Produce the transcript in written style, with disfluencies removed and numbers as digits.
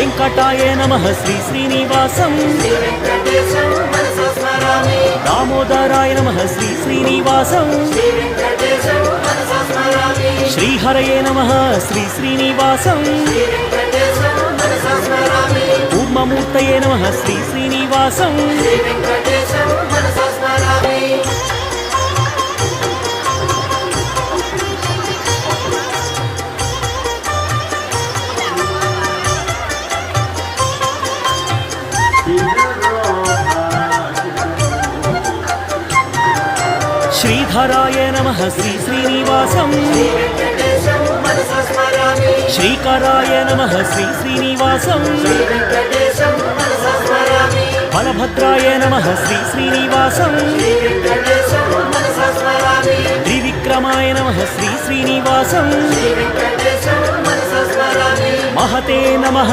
వెంకటాయ నమః శ్రీ శ్రీనివాసం దామోదరాయ నమః శ్రీ శ్రీనివాసం శ్రీహరయే నమః శ్రీ శ్రీనివాసం కూర్మమూర్తయే నమః శ్రీ శ్రీనివాసం శ్రీధరాయ నమః శ్రీ శ్రీనివాసం శ్రీకరాయ నమః శ్రీ శ్రీనివాసం బలభద్రాయ నమః శ్రీ శ్రీనివాసం త్రివిక్రమాయ నమః శ్రీ శ్రీనివాసం మహతే నమః